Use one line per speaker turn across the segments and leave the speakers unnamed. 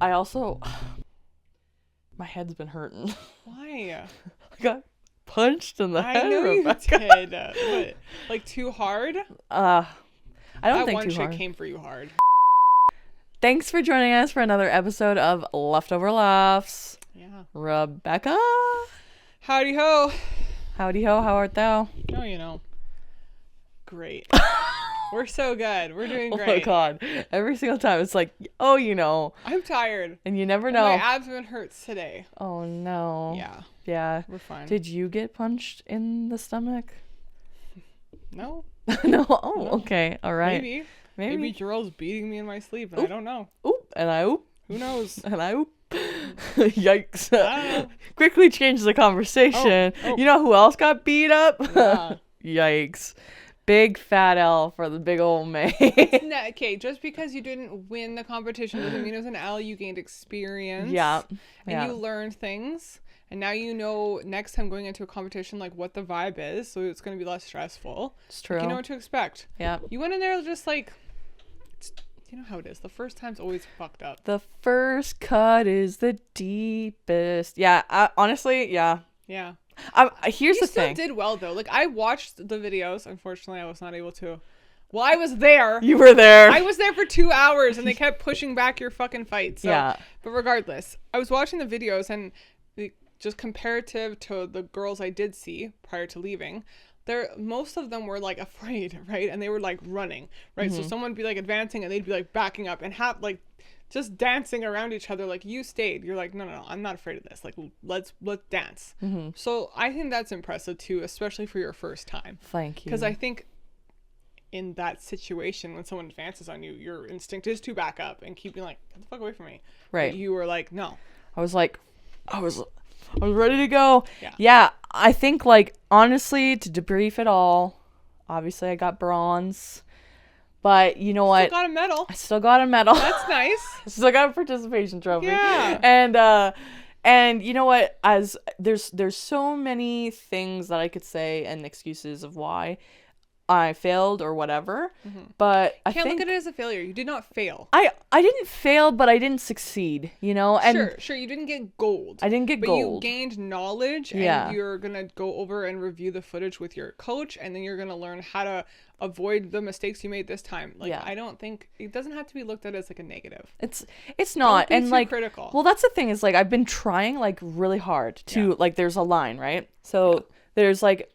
I also, my head's been hurting.
Why?
I got punched in the head,
I know
Rebecca.
you did. What, like too hard?
I don't
That
think
one
too
shit
hard.
came for you hard.
Thanks for joining us for another episode of Leftoverlaughs.
Yeah.
Rebecca.
Howdy ho.
Howdy ho, how art thou?
Oh, you know. Great. We're so good. We're doing
Oh
great.
my god. Every single time it's like, oh, you know.
I'm tired.
And you never
And
know.
my abdomen hurts today.
Oh no.
Yeah.
Yeah.
We're fine.
Did you get punched in the stomach?
No.
No. Oh,
No.
okay. All right.
Maybe. Maybe Jarrell's beating me in my sleep and I don't know.
Oop. And I oop.
Who knows?
And I oop. Yikes.
I don't know.
Quickly change the conversation.
Oh.
You know who else got beat up?
Yeah.
Yikes. Big fat L for the big old man.
Okay, just because you didn't win the competition doesn't mean it was an L. You gained experience.
Yeah.
And you learned things. And now you know next time going into a competition like what the vibe is. So it's going to be less stressful.
It's true.
Like, you know what to expect.
Yeah.
You went in there just like, you know how it is. The first time's always fucked up.
The first cut is the deepest. Yeah. Honestly, yeah.
Yeah.
Here's
You
the thing.
still did well though. Like I watched the videos. Unfortunately, I was not able to. Well, I was there.
You were there.
I was there for 2 hours and they kept pushing back your fucking fight. So,
Yeah.
But regardless, I was watching the videos and just comparative to the girls I did see prior to leaving, most of them were like afraid, right? And they were like running, right?
Mm-hmm.
So someone would be like advancing and they'd be like backing up and have like just dancing around each other. Like you stayed. You're like, no, I'm not afraid of this. Like let's dance.
Mm-hmm.
So I think that's impressive too, especially for your first time.
Thank you.
Because I think in that situation, when someone advances on you, your instinct is to back up and keep being like, get the fuck away from me.
Right.
But you were like, no.
I was ready to go.
Yeah.
Yeah. I think like honestly to debrief it all, obviously I got bronze, but you know what?
Still got a medal.
I still got a medal.
That's nice.
Still got a participation trophy.
Yeah.
And you know what? As there's so many things that I could say and excuses of why I failed or whatever, but I
Can't
think
look at it as a failure. You did not fail.
I didn't fail, but I didn't succeed. You know, and
Sure. You didn't get gold.
I didn't get
but
gold.
you gained knowledge, and
Yeah.
you're gonna go over and review the footage with your coach, and then you're gonna learn how to avoid the mistakes you made this time. Like
Yeah.
I don't think it doesn't have to be looked at as like a negative.
It's not,
Don't be
and
too
like
critical.
well, that's the thing is like I've been trying like really hard to like there's a line, right? So there's like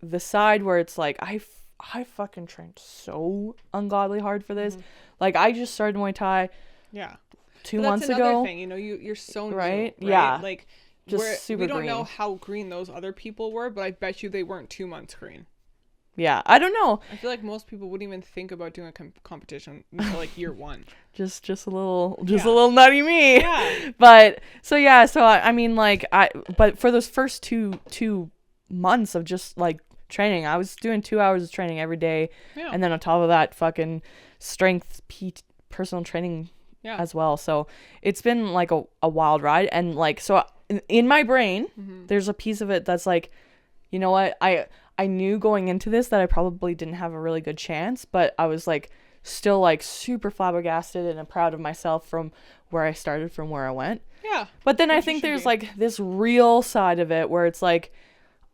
the side where it's like I fucking trained so ungodly hard for this. Like I just started Muay Thai
Yeah.
2
But
months
that's another
ago.
thing, you know, you're so new,
Right?
right?
Yeah.
Like
Just super
we don't
green.
know how green those other people were, but I bet you they weren't 2 months green.
Yeah, I don't know.
I feel like most people wouldn't even think about doing a competition until like year one.
Just a little nutty me.
Yeah.
But so I mean like but for those first two months of just like training, I was doing 2 hours of training every day,
Yeah.
and then on top of that fucking strength personal training
Yeah.
as well. So it's been like a wild ride, and like so in my brain there's a piece of it that's like, you know what, I knew going into this that I probably didn't have a really good chance, but I was like still like super flabbergasted and I'm proud of myself from where I started, from where I went.
Yeah.
But then I
Which you
think
should
there's
be.
like this real side of it where it's like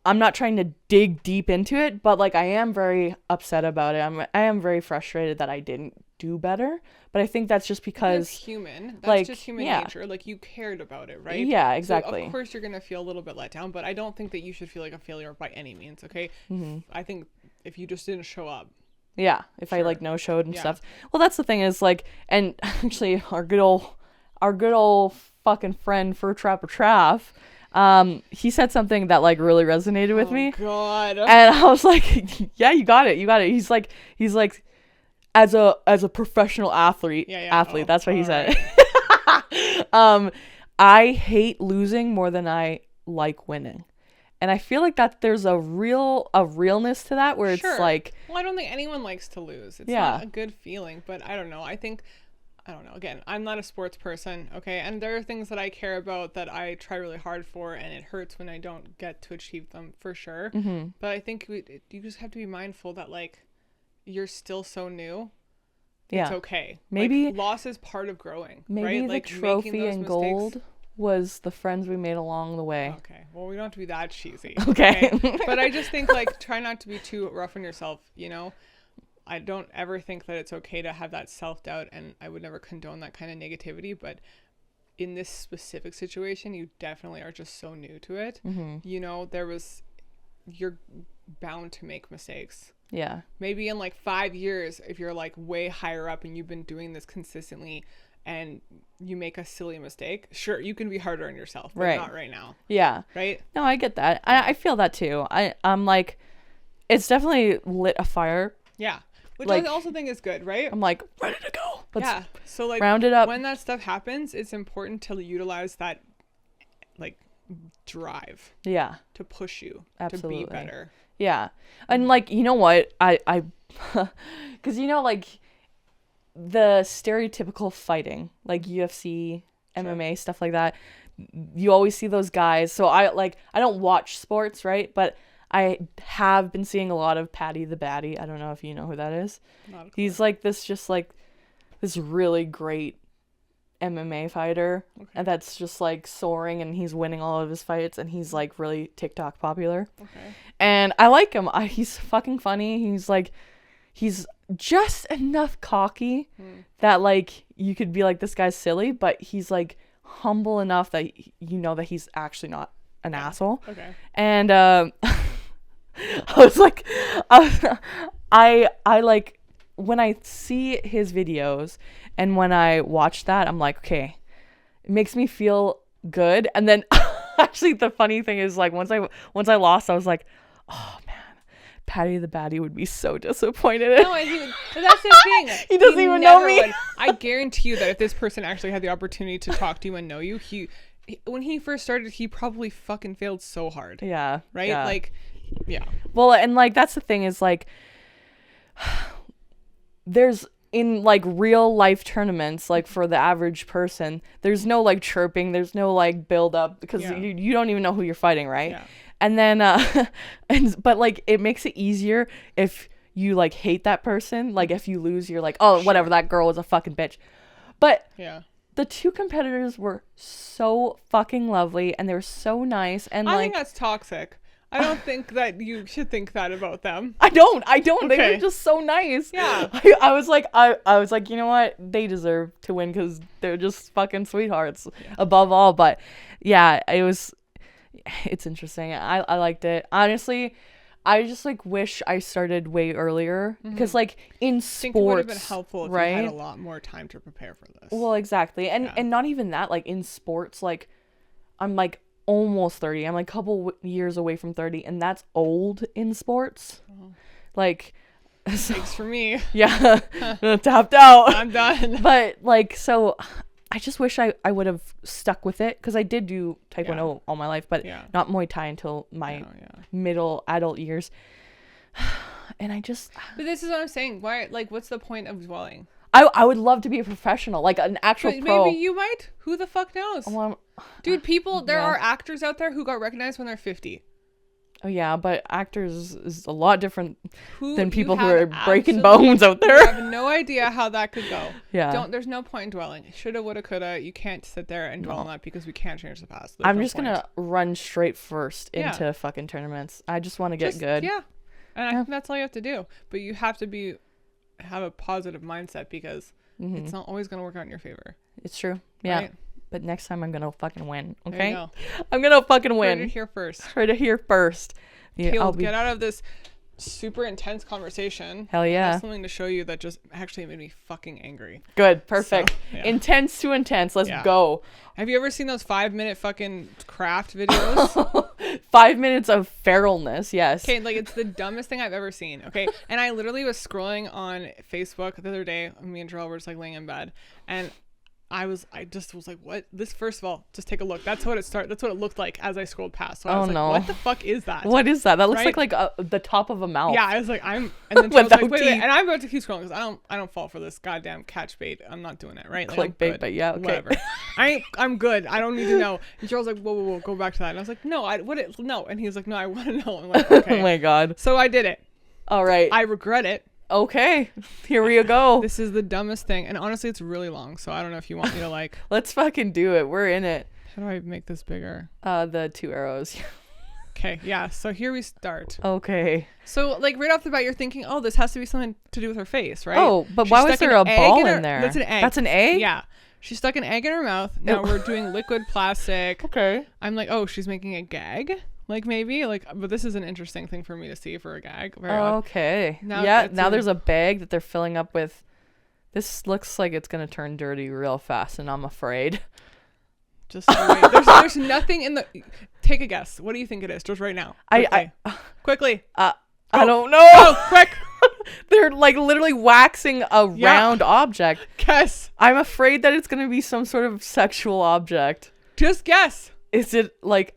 I'm not trying to dig deep into it, but like I am very upset about it. I am very frustrated that I didn't do better, but I think that's just
That's
because
human. That's
like,
just human
yeah.
nature. Like you cared about it, right?
Yeah,
So
exactly.
of course you're gonna feel a little bit let down, but I don't think that you should feel like a failure by any means. Okay. I think if you just didn't show up.
yeah, if I
Sure.
like no showed and
Yeah.
stuff. Well, that's the thing is like, and actually our good old fucking friend Fur Trapper Trav, he said something that like really resonated with me.
God.
And I was like, yeah, you got it. He's like as a professional athlete,
Oh,
that's what he
all
said. I hate losing more than I like winning. And I feel like that there's a realness to that where
Sure.
it's like,
Well, I don't think anyone likes to lose. It's
Yeah.
not a good feeling, but I don't know. I don't know. Again, I'm not a sports person, okay? And there are things that I care about that I try really hard for, and it hurts when I don't get to achieve them, for sure. But I think you just have to be mindful that, like, you're still so new
Yeah.
It's okay.
Maybe
like, loss is part of growing.
Maybe
right?
the
Like,
trophy and gold was the friends we made along the way.
Okay. Well, we don't have to be that cheesy.
Okay.
But I just think, like, try not to be too rough on yourself, you know? I don't ever think that it's okay to have that self-doubt, and I would never condone that kind of negativity, but in this specific situation, you definitely are just so new to it. You know, you're bound to make mistakes.
Yeah.
Maybe in like 5 years, if you're like way higher up and you've been doing this consistently and you make a silly mistake, sure, you can be harder on yourself, but not right now.
Yeah.
Right?
No, I get that. I feel that too. I'm like, it's definitely lit a fire.
Yeah. Which
like,
I also think is good, right?
I'm like, ready to go. Let's
so like
round it up.
When that stuff happens, it's important to utilize that like drive.
Yeah.
To push you
Absolutely.
to be better.
Yeah. And like, you know what? I because you know, like the stereotypical fighting, like UFC, MMA, stuff like that, you always see those guys. So I don't watch sports, right? But I have been seeing a lot of Paddy the Baddy. I don't know if you know who that is. He's like this really great MMA fighter, and that's just like soaring, and he's winning all of his fights, and he's like really TikTok popular. Okay. And I like him. He's fucking funny. He's just enough cocky that like you could be like, this guy's silly, but he's like humble enough that you know that he's actually not an asshole. Okay. And I was like, I like when I see his videos and when I watch that, I'm like, okay, it makes me feel good. And then actually the funny thing is, like, once I lost, I was like, oh man, Paddy the Baddy would be so disappointed.
No, that's the thing.
He doesn't even know me.
I guarantee you that if this person actually had the opportunity to talk to you and know you, when he first started, he probably fucking failed so hard.
Yeah.
Right?
Yeah.
Like, yeah.
Well, and like that's the thing is like there's in like real life tournaments, like for the average person, there's no like chirping, there's no like build up because you don't even know who you're fighting, right? Yeah. And then but like it makes it easier if you like hate that person, like if you lose you're like, oh, whatever, that girl was a fucking bitch. But the two competitors were so fucking lovely and they were so nice, and I
think that's toxic. I don't think that you should think that about them.
I don't.
Okay.
They were just so nice.
Yeah.
I was like, you know what? They deserve to win because they're just fucking sweethearts above all. But yeah, it's interesting. I liked it. Honestly, I just like wish I started way earlier because like in sports, I think it would have been helpful if you had
a lot more time to prepare for this.
Well, exactly. And not even that, like in sports, like I'm like almost 30. I'm like a couple years away from 30, and that's old in sports. Like,
thanks for me.
Yeah. Tapped out.
I'm done.
But like, so I just wish I would have stuck with it because I did do Taekwondo all my life, but not Muay Thai until my middle adult years. And I just.
But this is what I'm saying. Why? Like, what's the point of dwelling?
I would love to be a professional, like an actual pro.
Maybe you might. Who the fuck knows? Dude, there are actors out there who got recognized when they're 50.
Oh yeah, but actors is a lot different than people who are breaking bones out there.
You have no idea how that could go.
Yeah.
There's no point in dwelling. Shoulda, woulda, coulda. You can't sit there and dwell on that because we can't change the past.
I'm just gonna run straight first into fucking tournaments. I just want to get good.
Yeah. And I think that's all you have to do. But you have to have a positive mindset because it's not always going to work out in your favor.
It's true. Yeah.
Right?
But next time I'm going to fucking win. Okay? I'm going to fucking win.
Heard it here first.
Heard it here first.
Yeah, get out of this super intense conversation.
Hell yeah.
I have something to show you that just actually made me fucking angry.
Good. Perfect. So, intense to intense. Let's go.
Have you ever seen those 5-minute fucking craft videos?
5 minutes of feralness. Yes.
Okay. Like, it's the dumbest thing I've ever seen. Okay. And I literally was scrolling on Facebook the other day. Me and Terrell were just like laying in bed, and I just was like, what? This, first of all, just take a look. That's what it looked like as I scrolled past. So I was like, what the fuck is that?
What is that? That looks like the top of a mouth.
Yeah, I was like, and then I was like, wait, and I'm about to keep scrolling because I don't fall for this goddamn catch bait. I'm not doing it, right? Like,
clickbait, but yeah, okay.
Whatever. I'm good. I don't need to know. And Charles was like, whoa, go back to that. And I was like, no, no. And he was like, no, I want to know. I'm like, okay.
Oh my god.
So I did it.
All right.
I regret it.
Okay, here we go.
This is the dumbest thing. And honestly, it's really long. So I don't know if you want me to like.
Let's fucking do it. We're in it.
How do I make this bigger?
The 2 arrows.
Okay, yeah. So here we start.
Okay.
So like right off the bat, you're thinking, oh, this has to be something to do with her face, right?
Oh, but
She
why was
stuck
there
an
a
egg
ball
her-
in there?
That's an egg.
That's an egg?
Yeah. She stuck an egg in her mouth. Now we're doing liquid plastic.
Okay.
I'm like, oh, she's making a gag. Like maybe like, but this is an interesting thing for me to see for a gag. Very odd.
Okay.
Now
yeah.
it's
Now
in-
there's a bag that they're filling up with. This looks like it's gonna turn dirty real fast, and I'm afraid.
Just wait. There's nothing in the. Take a guess. What do you think it is? Just right now. Quickly.
I don't know.
Oh, quick.
They're like literally waxing a round object.
Guess.
I'm afraid that it's gonna be some sort of sexual object.
Just guess.
Is it like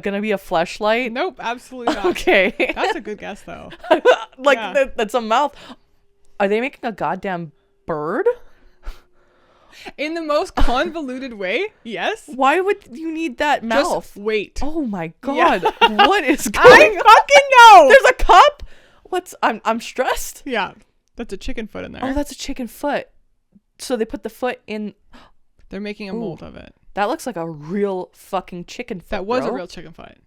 gonna be a fleshlight?
Nope, absolutely not.
Okay.
That's a good guess though.
Like
Yeah.
that's a mouth. Are they making a goddamn bird?
In the most convoluted way, yes.
Why would you need that mouth?
Just wait.
Oh my god.
Yeah.
What is going
I
on?
fucking know.
There's a cup? I'm stressed.
Yeah, that's a chicken foot in there.
Oh, that's a chicken foot. So they put the foot in.
They're making a mold of it.
That looks like a real fucking chicken foot.
That was
bro.
a real chicken foot.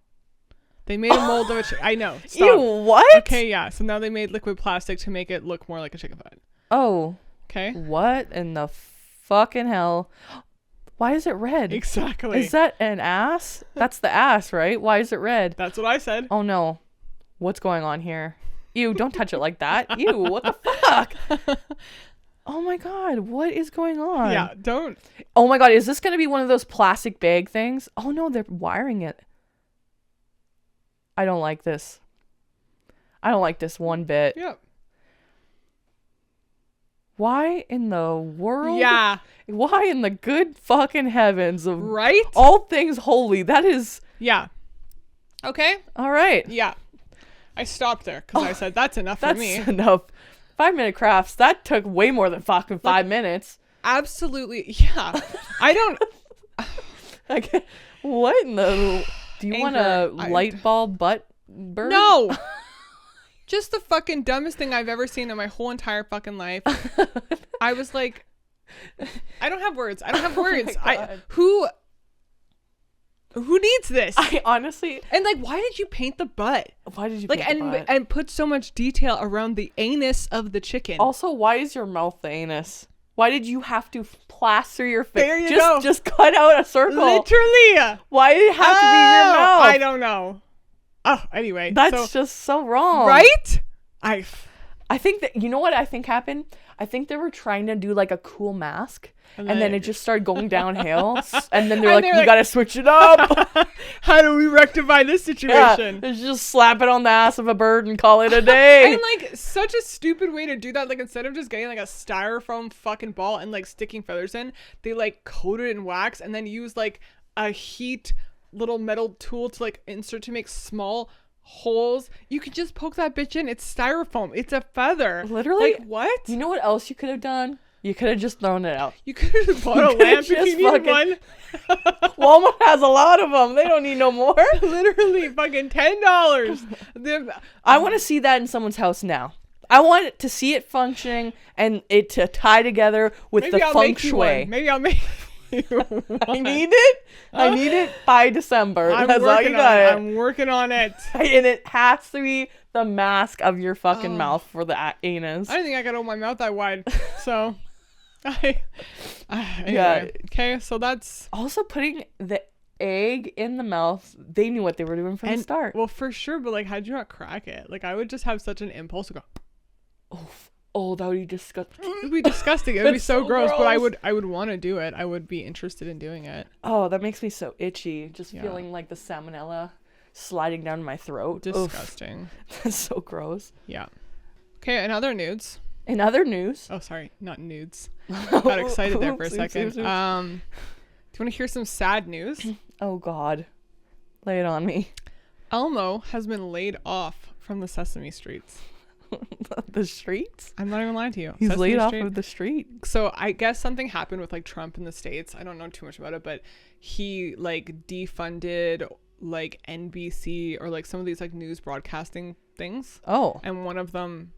They made a mold of it. I know. Stop.
Ew, what?
Okay, yeah. So now they made liquid plastic to make it look more like a chicken foot.
Oh.
Okay.
What in the fucking hell? Why is it red?
Exactly.
Is that an ass? That's the ass, right? Why is it red?
That's what I said.
Oh no. What's going on here? Ew, don't touch it like that. Ew, what the fuck? Oh my god, what is going on?
Yeah, don't.
Oh my god, is this going to be one of those plastic bag things? Oh no, they're wiring it. I don't like this. I don't like this one bit.
Yep.
Why in the world?
Yeah.
Why in the good fucking heavens of
Right?
all things holy? That is...
Yeah. Okay.
All right.
Yeah. I stopped there because I said that's enough for
That's
me.
enough. 5-minute crafts. That took way more than fucking 5 minutes.
Absolutely. Yeah. I don't.
Like, what in the... Do you want a
Anger.
light bulb butt bird?
No. Just the fucking dumbest thing I've ever seen in my whole entire fucking life. I was like, I don't have words. I don't have words.
God.
Who needs this?
I honestly...
And like, why did you paint the butt?
Why did you
Like,
paint the butt?
and put so much detail around the anus of the chicken?
Also, why is your mouth the anus? Why did you have to plaster your face?
There you go.
Just cut out a circle.
Literally.
Why did it have to be your mouth?
I don't know. Oh, anyway.
That's just so wrong.
Right?
I think that, you know what I think happened? I think they were trying to do like a cool mask. And then it just started going downhill. And then they're like, we gotta switch it up.
How do we rectify this situation?
Yeah, just slap it on the ass of a bird and call it a day.
And like such a stupid way to do that. Like instead of just getting like a styrofoam fucking ball and like sticking feathers in, they like coat it in wax and then use like a heat little metal tool to like insert to make small holes. You could just poke that bitch in. It's styrofoam. It's a feather.
Literally?
Like what?
You know what else you could have done? You could have just thrown it out.
You could have just bought a lamp if you needed one.
Walmart has a lot of them. They don't need no more.
Literally fucking $10.
I want to see that in someone's house now. I want to see it functioning and it to tie together with
Maybe
the
I'll
feng
make you
shui.
one. Maybe I'll make you one.
I need it. I need it by December. That's all you got.
I'm working on it.
And it has to be the mask of your fucking mouth for the anus.
I didn't think I could open my mouth that wide. So, anyway.
Yeah.
Okay, so that's...
Also putting the egg in the mouth, they knew what they were doing from the start.
Well, for sure, but like, how'd you not crack it? Like, I would just have such an impulse to go...
Oh, that would be disgusting.
It would be disgusting. It would be so gross, but
gross.
I would want to do it. I would be interested in doing it.
Oh, that makes me so itchy. Just feeling like the salmonella sliding down my throat.
Disgusting.
Oof. That's so gross.
Yeah. Okay, and other nudes.
In other news.
Oh, sorry, not nudes. Got excited there for a second. Do you want to hear some sad news?
Oh God, lay it on me.
Elmo has been laid off from the Sesame Streets.
The streets?
I'm not even lying to you.
He's
Sesame
laid off
Street.
of the street.
So I guess something happened with like Trump in the States. I don't know too much about it, but he like defunded like NBC or like some of these like news broadcasting things.
Oh.
And one of them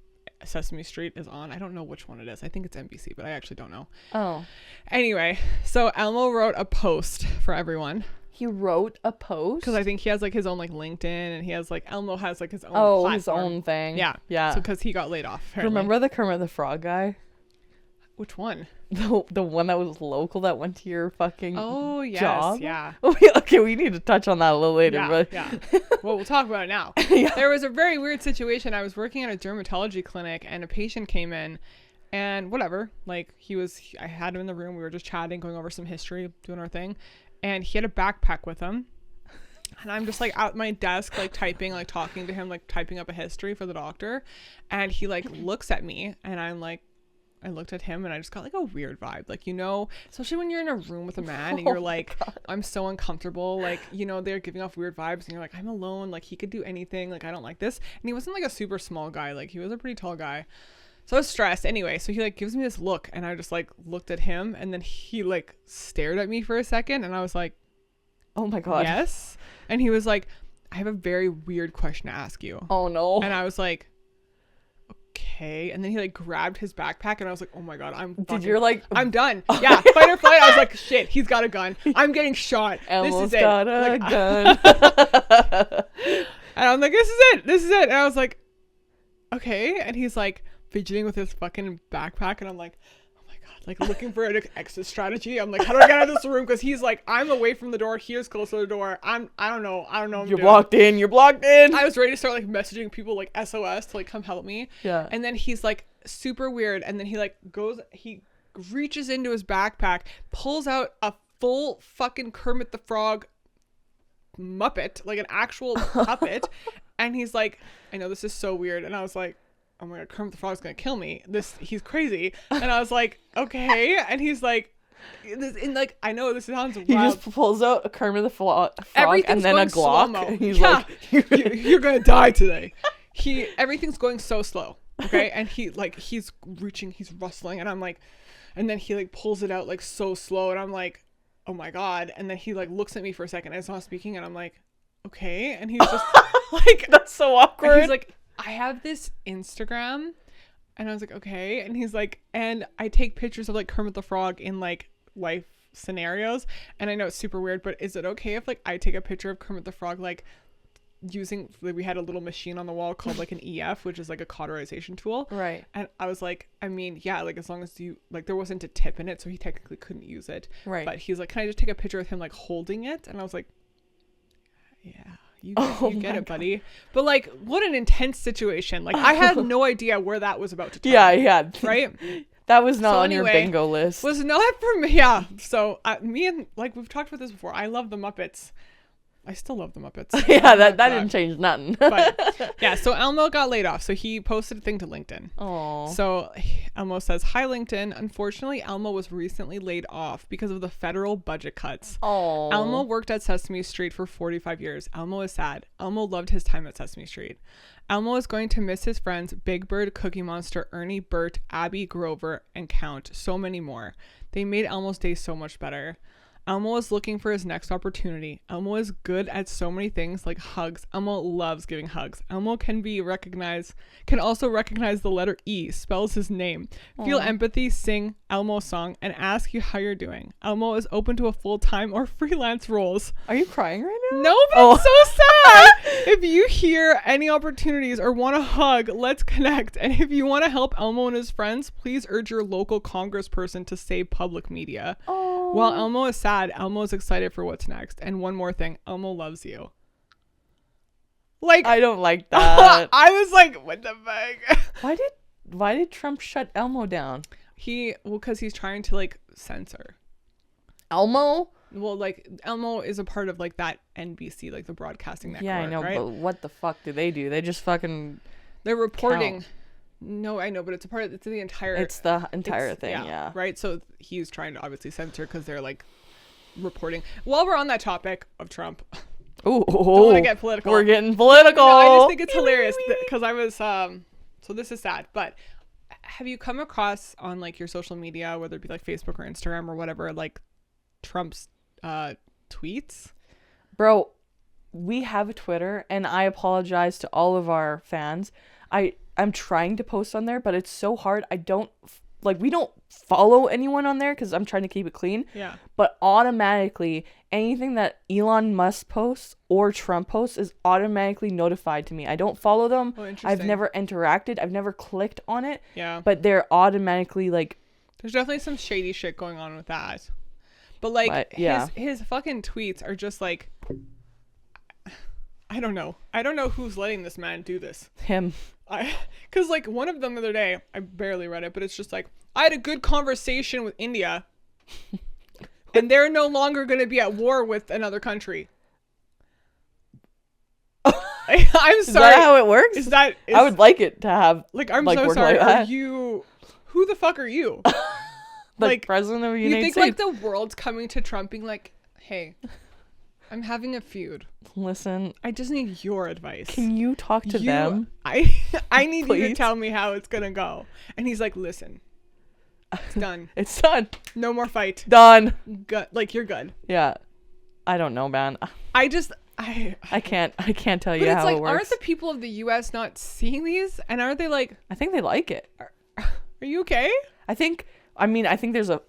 Sesame Street is on. I don't know which one it is. I think it's NBC, but I actually don't know.
Oh.
Anyway, so Elmo wrote a post for everyone.
He wrote a post?
Because I think he has like his own like LinkedIn, and he has like Elmo has like his own platform.
His own thing.
Yeah.
Yeah.
So because he got laid off. Apparently.
Remember the Kermit the Frog guy?
Which one?
The one that was local that went to your fucking job?
Yeah.
Okay, we need to touch on that a little later.
Yeah. Well, we'll talk about it now.
Yeah.
There was a very weird situation. I was working at a dermatology clinic, and a patient came in, and whatever, like I had him in the room. We were just chatting, going over some history, doing our thing, and he had a backpack with him. And I'm just like at my desk, like typing, like talking to him, like typing up a history for the doctor. And he like looks at me, and I'm like, I looked at him and I just got like a weird vibe. Like, you know, especially when you're in a room with a man and you're like, I'm so uncomfortable. Like, you know, they're giving off weird vibes and you're like, I'm alone. Like, he could do anything. Like, I don't like this. And he wasn't like a super small guy. Like, he was a pretty tall guy. So I was stressed. Anyway, so he like gives me this look and I just like looked at him and then he like stared at me for a second and I was like,
oh my God.
Yes. And he was like, I have a very weird question to ask you.
Oh no.
And I was like, okay. And then he like grabbed his backpack and I was like, oh my God, I'm done. Yeah, fight or flight. I was like, shit, he's got a gun. I'm getting shot.
Elmo's
this is
got
it.
a gun.
And I'm like, this is it. And I was like, okay. And he's like fidgeting with his fucking backpack and I'm like, oh my God, like looking for an exit strategy. I'm like, how do I get out of this room? Because he's like, I'm away from the door, he is close to the door. I don't know what
You're blocked in.
I was ready to start like messaging people like SOS to like come help me.
Yeah.
And then he's like super weird and then he reaches into his backpack, pulls out a full fucking Kermit the Frog Muppet, like an actual puppet. And he's like, I know this is so weird. And I was like, oh my God, Kermit the Frog's gonna kill me. He's crazy. And I was like, okay. And he's like, I know this sounds wild.
He just pulls out a Kermit the Frog and then a Glock.
Slow-mo.
And he's
like,
you're
gonna die today. Everything's going so slow. Okay. And he's reaching, he's rustling. And I'm like, and then he like pulls it out like so slow. And I'm like, oh my God. And then he like looks at me for a second. And it's not speaking. And I'm like, okay. And he's just like,
that's so awkward.
He's like, I have this Instagram. And I was like, okay. And he's like, and I take pictures of like Kermit the Frog in like life scenarios. And I know it's super weird, but is it okay if like I take a picture of Kermit the Frog like using, like, we had a little machine on the wall called like an EF, which is like a cauterization tool.
Right.
And I was like, I mean, yeah, like as long as you like, there wasn't a tip in it, so he technically couldn't use it.
Right.
But he's like, can I just take a picture of him like holding it? And I was like, yeah. You get it, buddy. But like, what an intense situation. Like, I had no idea where that was about to turn.
Yeah.
Right?
That was not on your bingo list.
Was not for me. Yeah. So me and like we've talked about this before. I love the Muppets. I still love the Muppets.
Yeah, that didn't change nothing.
But yeah, so Elmo got laid off. So he posted a thing to LinkedIn.
Oh.
So Elmo says, "Hi LinkedIn. Unfortunately, Elmo was recently laid off because of the federal budget cuts.
Oh.
Elmo worked at Sesame Street for 45 years. Elmo is sad. Elmo loved his time at Sesame Street. Elmo is going to miss his friends Big Bird, Cookie Monster, Ernie, Bert, Abby, Grover, and Count. So many more. They made Elmo's day so much better. Elmo is looking for his next opportunity. Elmo is good at so many things like hugs. Elmo loves giving hugs. Elmo can also recognize the letter E, spells his name. Feel empathy, sing Elmo song, and ask you how you're doing. Elmo is open to a full-time or freelance roles."
Are you crying right now?
No, but it's so sad. If you hear any opportunities or want a hug, let's connect. And if you want to help Elmo and his friends, please urge your local congressperson to save public media.
Oh.
While Elmo is sad, Elmo is excited for what's next. And one more thing, Elmo loves you. Like,
I don't like that.
I was like, what the fuck?
Why did Trump shut Elmo down?
Because he's trying to like censor
Elmo.
Well, like Elmo is a part of like that NBC, like the broadcasting network.
Yeah, I know,
right?
but what the fuck do? They just fucking.
They're reporting.
Count.
No, I know, but it's the entire.
It's the entire thing, yeah.
Right. So he's trying to obviously censor because they're like reporting. While we're on that topic of Trump.
Ooh,
don't want to get political.
We're getting political.
No, I just think it's hilarious because I was so this is sad, but have you come across on like your social media, whether it be like Facebook or Instagram or whatever, like Trump's tweets? Bro,
we have a Twitter, and I apologize to all of our fans. I'm trying to post on there, but it's so hard. I don't like, we don't follow anyone on there because I'm trying to keep it clean.
Yeah.
But automatically, anything that Elon Musk posts or Trump posts is automatically notified to me. I don't follow them.
Oh, interesting.
I've never interacted. I've never clicked on it.
Yeah.
But they're automatically like.
There's definitely some shady shit going on with that. But like his fucking tweets are just like, I don't know. I don't know who's letting this man do this.
Him.
Because like one of them the other day, I barely read it, but it's just like, I had a good conversation with India and they're no longer going to be at war with another country. I'm sorry.
Is that how it works? I would like it to have
like, I'm
like,
so
work
sorry.
like
Are
that.
you, who the fuck are you?
Like president of the United
States.
States.
Like the world's coming to Trump being like, hey, I'm having a feud.
Listen,
I just need your advice.
Can you talk to them?
I need you to tell me how it's gonna go. And he's like, listen, it's done.
It's done.
No more fight.
Done.
Good. Like, you're good.
Yeah. I don't know, man.
I
can't tell you
but it's
how
like,
it works.
aren't the people of the US not seeing these? And aren't they like,
I think they like it.
Are you okay?
I think there's a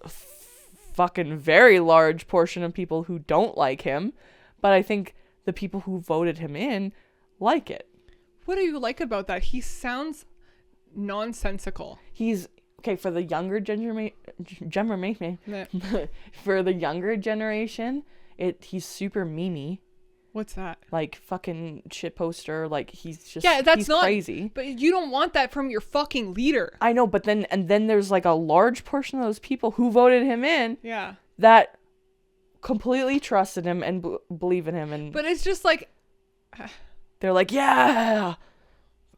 fucking very large portion of people who don't like him, but I think the people who voted him in like it.
What do you like about that? He sounds nonsensical.
He's okay for the younger for the younger generation. He's super memey.
What's that?
Like fucking shit poster. Like he's
not
crazy.
But you don't want that from your fucking leader.
I know, but then there's like a large portion of those people who voted him in.
Yeah.
That completely trusted him and believe in him, and
but it's just like
they're like, yeah,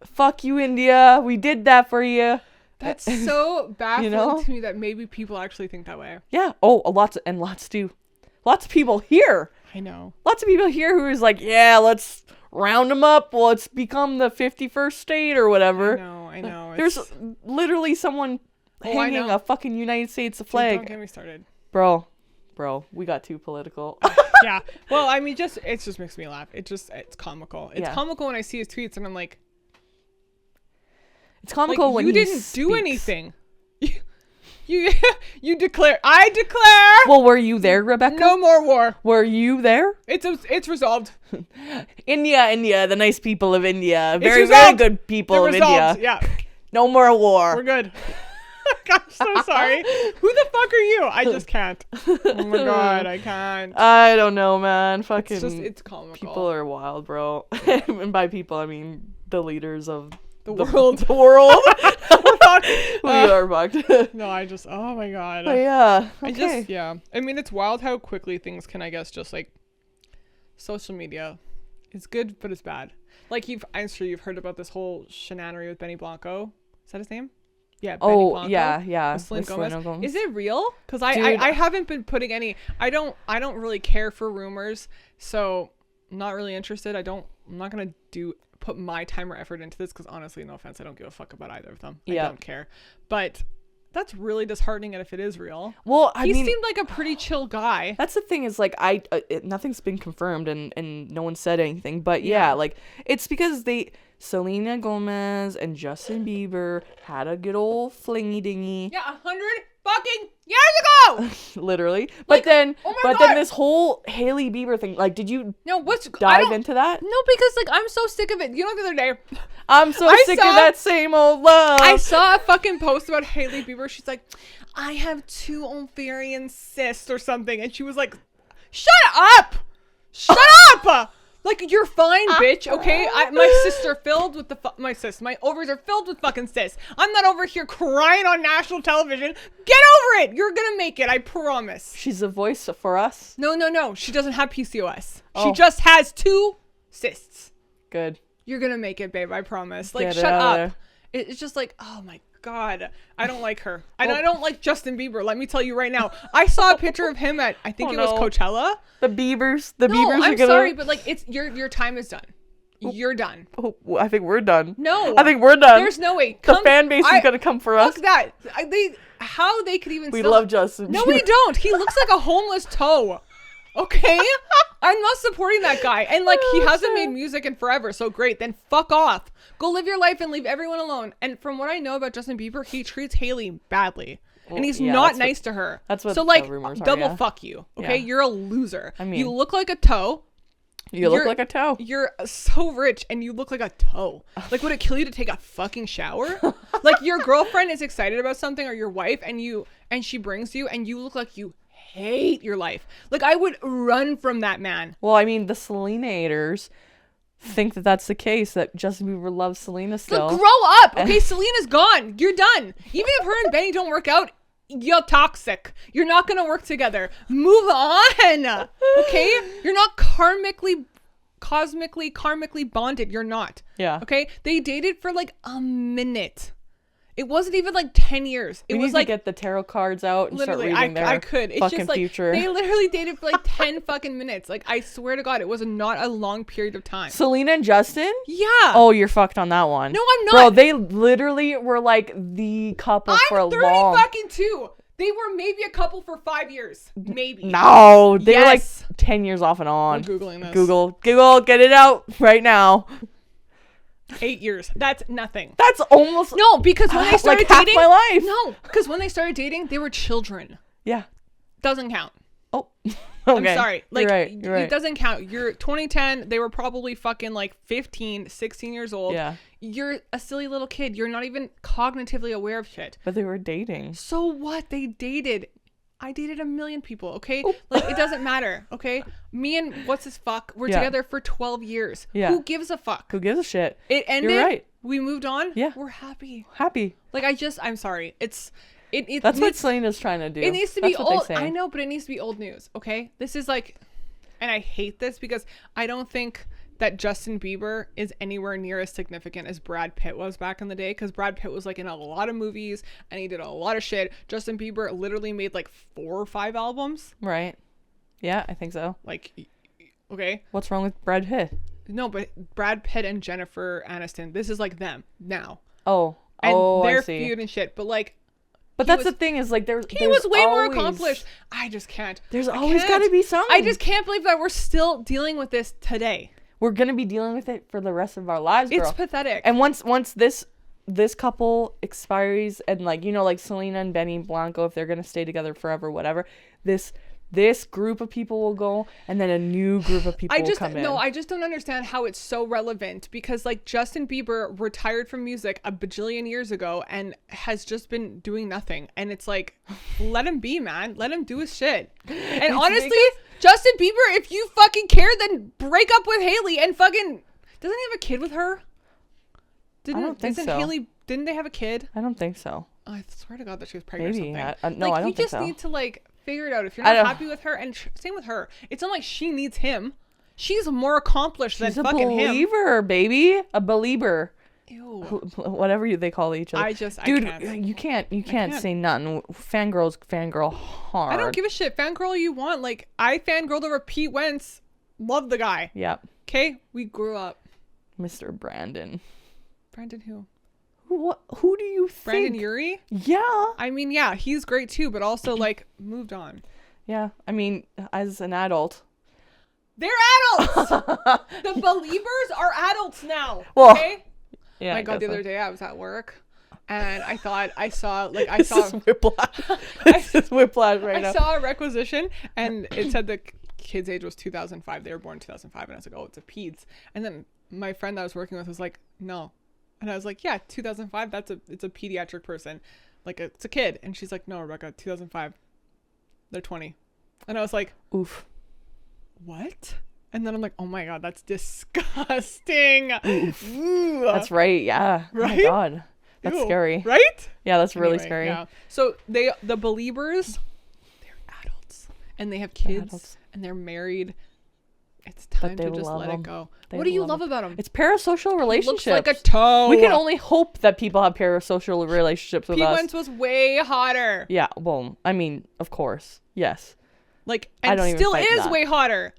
fuck you, India, we did that for you.
That's so baffling,
you know?
to me that maybe people actually think that way.
Yeah. Oh, lots of people here.
I know.
Lots of people here who is like, yeah, let's round them up. Let's become the 51st state or whatever.
I know.
There's literally someone hanging a fucking United States flag.
Don't get me started.
Bro, we got too political.
Yeah. Well, I mean, it just makes me laugh. It's comical. It's comical when I see his tweets and I'm like,
it's comical
like,
when
you
he
didn't
speaks.
do anything. You declare. I declare.
Well, were you there, Rebecca?
No more war.
Were you there?
It's resolved.
India, the nice people of India, very
resolved.
very good people of India.
Yeah.
No more war.
We're good. I'm so sorry. Who the fuck are you? I just can't. Oh my god, I can't.
I don't know, man. Fucking.
It's comical.
People are wild, bro. And by people, I mean the leaders of
the world.
The world.
We're fucked.
We are fucked.
No, oh my god.
But yeah. Okay.
I mean, it's wild how quickly things can, I guess, just like social media. It's good, but it's bad. Like I'm sure you've heard about this whole shenanery with Benny Blanco. Is that his name? Yeah. Benny Blanco,
yeah.
With Selena Gomez.
Gomez.
Is it real? Because I haven't been putting any. I don't really care for rumors, so I'm not really interested. I'm not gonna put my time or effort into this because honestly, no offense, I don't give a fuck about either of them. I don't care. But that's really disheartening. And if it is real,
well,
he seemed like a pretty chill guy.
That's the thing is like nothing's been confirmed and no one said anything. But yeah, like it's because Selena Gomez and Justin Bieber had a good old flingy dingy.
Yeah, 100 fucking years ago.
Literally.
Like,
but then
God.
then this whole Hailey Bieber thing, like, did you dive into that?
No, because like I'm so sick of it. You know, the other day
I'm so sick of that same old love.
I saw a fucking post about Hailey Bieber. She's like, I have 2 ovarian cysts or something, and she was like, shut up. Like, you're fine, bitch, okay? My cysts are filled with my ovaries are filled with fucking cysts. I'm not over here crying on national television. Get over it. You're gonna make it, I promise.
She's a voice for us?
No. She doesn't have PCOS.
Oh.
She just has 2 cysts.
Good.
You're gonna make it, babe, I promise. Like,
Get
shut up.
there.
It's just like, oh my God. I don't like her. And I don't like Justin Bieber, let me tell you right now. I saw a picture of him at, I think it was Coachella.
The Biebers
I'm sorry, but like, it's your time is done. You're done.
Oh, I think we're done.
No.
I think we're done.
There's no way.
The fan base is going to come for us.
Fuck that. How they could even
We love Justin
No,
Bieber.
we don't. He looks like a homeless toe. Okay? I'm not supporting that guy. And like, he hasn't
sad.
made music in forever. So great. Then fuck off. Go live your life and leave everyone alone. And from what I know about Justin Bieber, he treats Hailey badly.
Well,
and he's
yeah,
not
that's
nice to her.
That's what
so
the
like,
rumors are,
double
yeah.
fuck you. Okay?
Yeah.
You're a loser.
I mean,
you look like a toe.
You look like a toe.
You're so rich and you look like a toe. Like, would it kill you to take a fucking shower? Like, your girlfriend is excited about something, or your wife, and she brings you, and you look like you hate your life. Like, I would run from that man.
Well, I mean, the Selena-ators think that that's the case, that Justin Bieber loves Selena still.
Look, grow up. Okay, Selena's gone. You're done. Even if her and Benny don't work out, you're toxic. You're not gonna work together. Move on. Okay? You're not karmically bonded. You're not.
Yeah.
Okay? They dated for like a minute. It wasn't even like 10 years. It
We
was
need
like,
to get the tarot cards out and start
literally,
reading their
I could. It's
fucking
just like,
future.
they literally dated for like 10 fucking minutes. Like, I swear to God, it was not a long period of time.
Selena and Justin?
Yeah.
Oh, you're fucked on that one.
No, I'm not.
Bro, they literally were like the couple for a
I'm 30
long...
fucking 2. They were maybe a couple for 5 years. Maybe.
No, they were like
Yes.
10 years off and on.
I'm Googling this.
Google, get it out right now.
8 years. That's nothing.
That's almost...
No, because when they started
like half
dating,
my life.
no, because when they started dating, they were children.
Yeah.
Doesn't count.
Oh, okay.
I'm sorry. Like,
you're right.
It doesn't count. You're 2010. They were probably fucking like 15, 16 years old.
Yeah.
You're a silly little kid. You're not even cognitively aware of shit.
But they were dating.
So what? They dated. I dated a million people, okay?
Oh.
Like, it doesn't matter, okay? Me and what's his fuck were
Yeah.
together for 12 years.
Yeah.
Who gives a fuck?
Who gives a shit?
It ended.
You're right.
We moved on.
Yeah.
We're happy.
Happy.
Like, I'm sorry. It
That's what
needs,
Selena's trying to do.
it needs to
That's
be
what
old.
they say.
I know, but it needs to be old news, okay? This is like, and I hate this because I don't think that Justin Bieber is anywhere near as significant as Brad Pitt was back in the day, because Brad Pitt was like in a lot of movies and he did a lot of shit. Justin Bieber literally made like 4 or 5 albums.
Right. Yeah, I think so.
Like, okay.
What's wrong with Brad Pitt?
No, but Brad Pitt and Jennifer Aniston, this is like them now.
Oh.
And
I
they're
see.
feud and shit, but like,
But that's the thing, is like
he was way more accomplished. I just can't.
There's always got to be something.
I just can't believe that we're still dealing with this today.
We're gonna be dealing with it for the rest of our lives, girl.
It's pathetic.
And once this couple expires, and like, you know, like Selena and Benny Blanco, if they're gonna stay together forever, whatever, this group of people will go, and then a new group of people will come in.
I just don't understand how it's so relevant, because like Justin Bieber retired from music a bajillion years ago and has just been doing nothing. And it's like, let him be, man. Let him do his shit. And honestly, Justin Bieber, if you fucking care, then break up with Hailey and fucking, doesn't he have a kid with her?
I don't think so.
Didn't they have a kid?
I don't think so.
I swear to God that she was pregnant
Maybe.
or something.
No,
like,
I don't
you
think
just
so.
need to like figure it out. If you're not happy with her, and same with her, it's not like she needs him. She's more accomplished
She's
than
a
fucking him.
believer, baby. A belieber.
Ew.
Whatever they call each other. Dude, you can't say nothing. Fangirl hard.
I don't give a shit. Fangirl you want. Like, I fangirled over Pete Wentz. Love the guy.
Yep.
Okay? We grew up.
Mr. Brandon.
Brandon who?
Who do you think?
Brandon Urie?
Yeah.
I mean, yeah, he's great too, but also like moved on.
Yeah. I mean, as an adult.
They're adults. The believers are adults now.
Well,
okay?
Yeah.
My God, the other day I was at work and I thought I saw
This is whiplash. This is whiplash right now.
I saw a requisition and it said the kid's age was 2005. They were born in 2005, and I was like, oh, it's a peds. And then my friend that I was working with was like, no. And I was like, yeah, 2005, it's a pediatric person. Like, it's a kid. And she's like, no, Rebecca, 2005, they're 20. And I was like,
oof.
What? And then I'm like, oh my God, that's disgusting. Ooh.
That's right. Yeah.
Right?
Oh my God. That's
Ew.
scary.
Right?
Yeah, that's really
Anyway,
scary.
Yeah. So the believers, they're adults. And they have kids. And they're married. It's time to just let it go. What do you love about them?
It's parasocial relationships.
Looks like a toe.
We can only hope that people have parasocial relationships with
Pete
us.
Wentz was way hotter.
Yeah, well, I mean, of course. Yes.
Like, and
don't even
still
fight
is
that.
way hotter.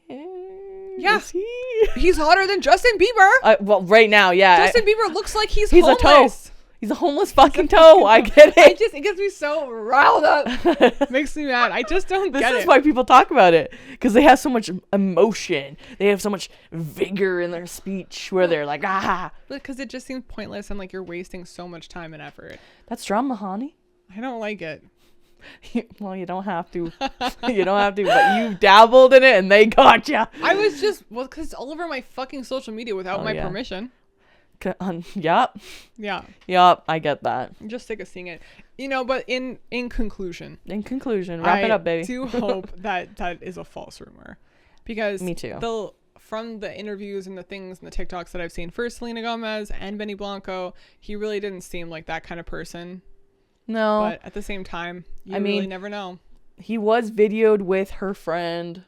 Yeah.
Is he?
He's hotter than Justin Bieber.
Well, right now, yeah.
Justin Bieber looks like he's
a toe.
homeless.
He's a homeless fucking toe. I get it.
It gets me so riled up. Makes me mad. I just don't get it.
This is why people talk about it, because they have so much emotion. They have so much vigor in their speech where they're like, ah.
Because it just seems pointless and like you're wasting so much time and effort.
That's drama, honey.
I don't like it.
Well, you don't have to. You don't have to, but you dabbled in it and they got you.
I was just, because it's all over my fucking social media without my permission.
Yup.
Yeah.
Yup, I get that.
I'm just sick of seeing it. But in conclusion.
Wrap it up, baby.
I do hope that is a false rumor. Because
me too.
From the interviews and the things and the TikToks that I've seen for Selena Gomez and Benny Blanco, he really didn't seem like that kind of person.
No.
But at the same time, you really never know.
He was videoed with her friend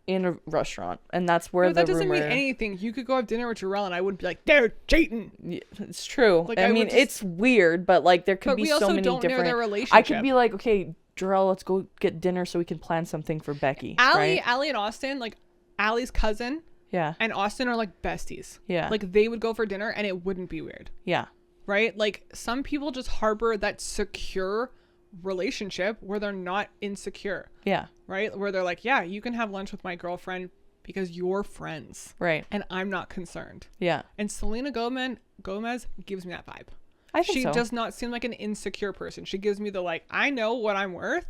in a restaurant, and that's where that doesn't mean
anything. You could go have dinner with Jarrell and I wouldn't be like, they're cheating.
Yeah, it's true. Like, I mean, it's weird, but like there could be so many different. Know their relationship. I could be like, okay, Jarrell, let's go get dinner so we can plan something for Becky.
Allie and Austin, like Allie's cousin, and Austin are like besties.
Yeah,
like they would go for dinner and it wouldn't be weird.
Yeah,
right. Like some people just harbor that secure relationship where they're not insecure.
Yeah.
Right? Where they're like, yeah, you can have lunch with my girlfriend because you're friends.
Right.
And I'm not concerned.
Yeah.
And Selena Gomez gives me that vibe.
I think
she
so.
does not seem like an insecure person. She gives me the like, I know what I'm worth.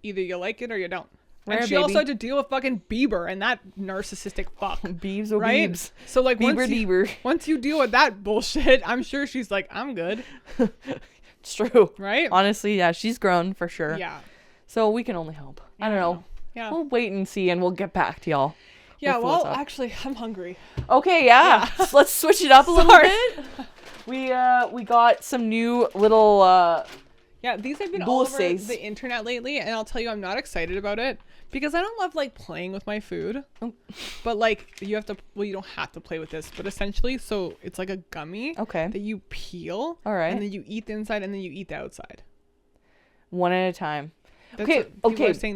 Either you like it or you don't.
Rare,
and she also had to deal with fucking Bieber and that narcissistic fuck.
Beebs or
right?
Beebs.
So like
Bieber.
Once you deal with that bullshit, I'm sure she's like, I'm good.
It's true.
Right?
Honestly, yeah, she's grown for sure.
Yeah.
So we can only hope. I don't know.
Yeah.
We'll wait and see and we'll get back to y'all.
Yeah, well, actually, I'm hungry.
Okay, yeah. Let's switch it up a little bit. We got some new little
yeah, these have been all over the internet lately, and I'll tell you I'm not excited about it because I don't love like playing with my food. But like you don't have to play with this, but essentially so it's like a gummy that you peel.
All right.
And then you eat the inside and then you eat the outside.
One at a time. Okay.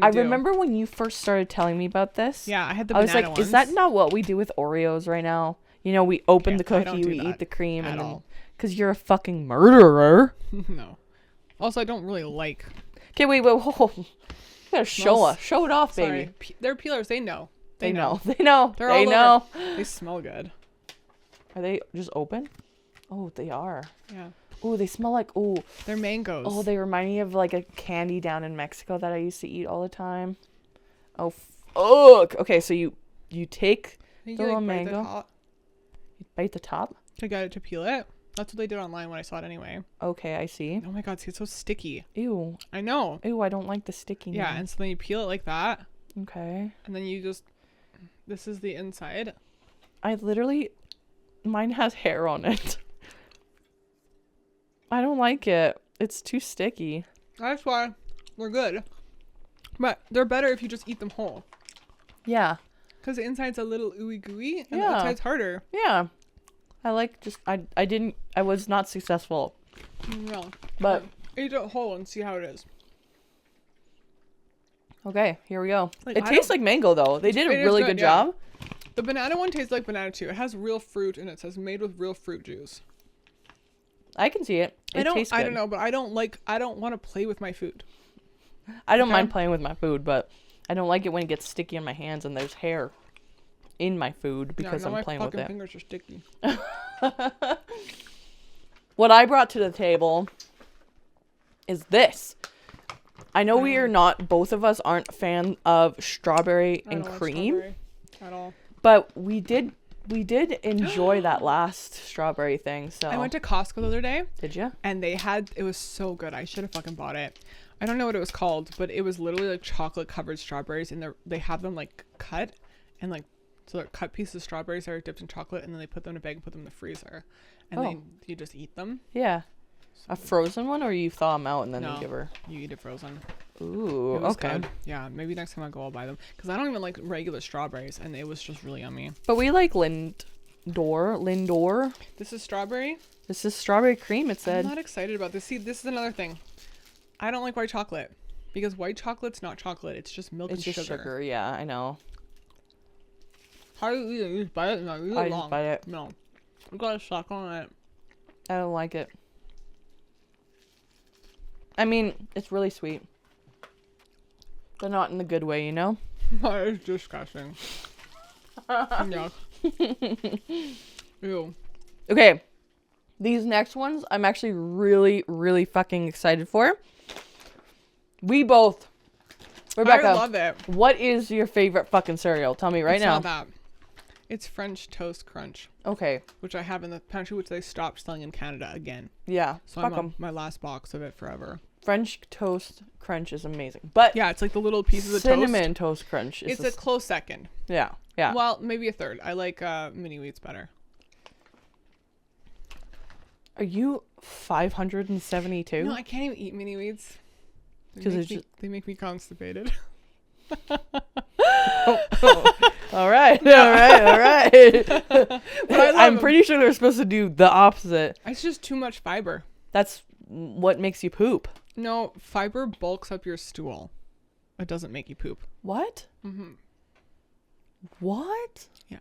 I remember when you first started telling me about this.
Yeah, I had the banana ones.
Is that not what we do with Oreos right now? You know, we open the cookie, we eat the cream, and then because you're a fucking murderer.
No. Also, I don't really like.
Okay, wait. You gotta show it off, baby.
They're peelers. They know.
They know.
They know. They smell good.
Are they just open? Oh, they are.
Yeah.
Oh, they smell like,
they're mangoes.
Oh, they remind me of like a candy down in Mexico that I used to eat all the time. Oh, fuck. Okay, so you take the little mango. You bite the top?
I got it to peel it. That's what they did online when I saw it anyway.
Okay, I see.
Oh my god, see, it's so sticky.
Ew.
I know.
Ew, I don't like the stickiness.
Yeah, and so then you peel it like that.
Okay.
And then you just, this is the inside.
Mine has hair on it. I don't like it. It's too sticky.
That's why they're good. But they're better if you just eat them whole.
Yeah.
Because the inside's a little ooey gooey and the outside's harder.
Yeah. I was not successful.
No.
But
eat it whole and see how it is.
Okay, here we go. It tastes like mango though. They did a really good job.
The banana one tastes like banana too. It has real fruit and it says made with real fruit juice.
I can see it. It tastes good.
I don't know, but I don't want to play with my food.
I don't mind playing with my food, but I don't like it when it gets sticky in my hands and there's hair in my food because I'm playing with it.
My fucking fingers are sticky.
What I brought to the table is this. I know both of us aren't a fan of strawberry and cream.
Like strawberry at all.
But we did enjoy that last strawberry thing. So
I went to Costco the other day.
Did you?
And it was so good. I should have fucking bought it. I don't know what it was called, but it was literally like chocolate covered strawberries, and they have them like cut and like, so they're cut pieces of strawberries that are dipped in chocolate, and then they put them in a bag and put them in the freezer, and then you just eat them.
Yeah. A frozen one, or you thaw them out and then you give her?
You eat it frozen.
Ooh, okay.
Good. Yeah, maybe next time I go I'll buy them, because I don't even like regular strawberries, and it was just really yummy.
But we like Lindor.
This is strawberry?
This is strawberry cream, it said.
I'm not excited about this. See, this is another thing. I don't like white chocolate, because white chocolate's not chocolate. It's just milk and sugar. It's just sugar,
yeah, I know.
How do you eat it? You just bite it? No, you eat it long.
Just bite it.
No. You gotta suck on it.
I don't like it. I mean, it's really sweet. But not in the good way, you know?
That is disgusting. Yuck. Ew.
Okay. These next ones, I'm actually really, really fucking excited for. Rebecca,
I love it.
what is your favorite fucking cereal? Tell me right now.
It's not that. It's French Toast Crunch,
Okay.
which I have in the pantry, which they stopped selling in Canada again.
Yeah.
So
Fuck
I'm
'em.
on my last box of it forever.
French Toast Crunch is amazing. But
Yeah, it's like the little pieces of
Cinnamon Toast Crunch is
It's a close second.
yeah. Yeah.
Well, maybe a third. I like mini wheats better.
Are you 572?
No, I can't even eat mini wheats.
Because
They make me constipated.
all right. All right.
But I love
I'm
'em.
pretty sure they're supposed to do the opposite.
It's just too much fiber.
That's what makes you poop.
No, fiber bulks up your stool. It doesn't make you poop.
What?
Mm-hmm.
What?
Yeah.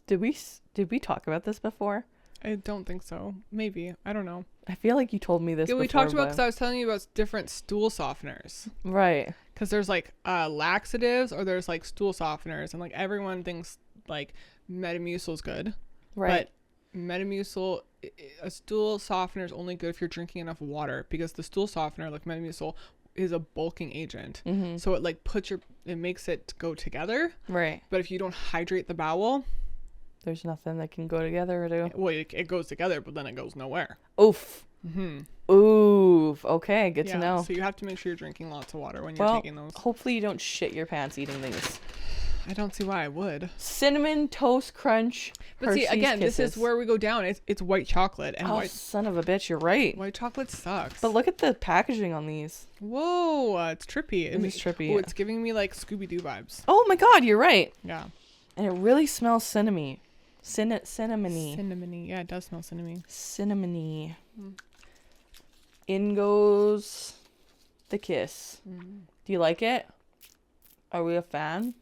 Did we talk about this before?
I don't think so. Maybe. I don't know.
I feel like you told me this
Yeah,
before.
we talked about
but-
because I was telling you about different stool softeners.
Right.
Because there's like laxatives or there's like stool softeners. And like everyone thinks like Metamucil's good.
Right.
But Metamucil, a stool softener is only good if you're drinking enough water. Because the stool softener, like Metamucil, is a bulking agent.
Mm-hmm.
So it like it makes it go together.
Right.
But if you don't hydrate the bowel,
There's nothing that can go together or do.
well, it goes together, but then it goes nowhere.
Oof.
Mm-hmm.
Oof. Okay, good to know.
So you have to make sure you're drinking lots of water when you're
Well,
taking those.
hopefully you don't shit your pants eating these.
I don't see why I would.
Cinnamon Toast Crunch.
But see,
Hershey's
again,
Kisses.
this is where we go down. It's white chocolate, and
Oh,
white
son of a bitch, you're right.
chocolate sucks.
But look at the packaging on these.
Whoa, it's trippy.
It is trippy.
Oh, it's giving me like Scooby-Doo vibes.
Oh my god, you're right.
Yeah.
And it really smells cinnamony. Cinnamony.
Cinnamony. Yeah, it does smell cinnamony.
Cinnamony. In goes the kiss. Do you like it? Are we a fan?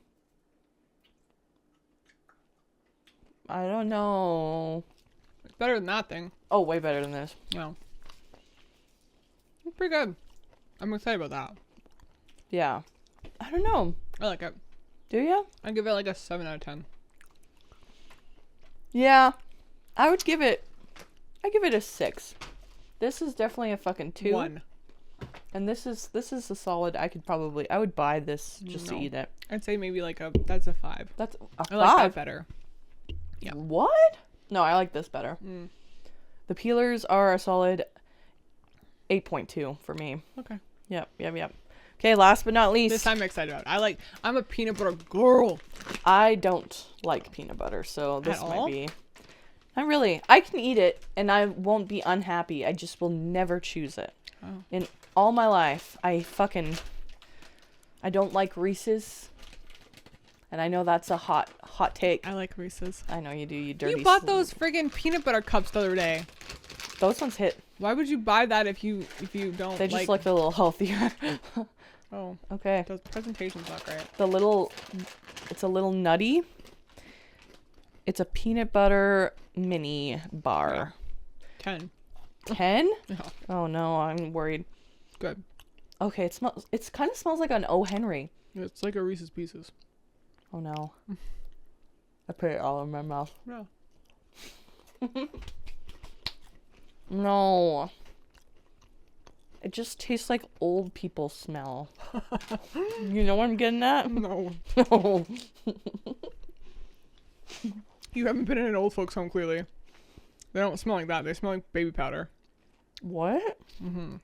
I don't know.
It's better than that thing.
Oh, way better than this.
No. It's pretty good. I'm excited about that.
Yeah. I don't know.
I like it.
Do you?
I give it like a 7 out of 10.
Yeah. I give it a 6. This is definitely a fucking 2.
1.
And this is a solid. I would buy this just to
No.
eat it.
I'd say maybe that's a 5.
That's a 5.
I like that better. Yeah.
What? No, I like this better. The peelers are a solid 8.2 for me.
Okay.
Yep. Okay, last but not least.
This I'm excited about. I'm a peanut butter girl.
I don't like peanut butter, so this
At
might
all?
be. Not really. I can eat it, and I won't be unhappy. I just will never choose it.
Oh.
In all my life, I don't like Reese's. And I know that's a hot take.
I like Reese's.
I know you do, you dirty.
You bought those friggin' peanut butter cups the other day.
Those ones hit.
Why would you buy that if you don't
They just look a little healthier.
Oh,
Okay.
the presentation's not great.
It's a little nutty. It's a peanut butter mini bar.
10.
10?
Yeah.
Oh no, I'm worried.
Good.
Okay, it kind of smells like an O. Henry.
It's like a Reese's Pieces.
Oh no. I put it all in my mouth.
Yeah.
No. It just tastes like old people smell. You know what I'm getting at?
No.
No.
You haven't been in an old folks home, clearly. They don't smell like that. They smell like baby powder.
What?
Mm-hmm.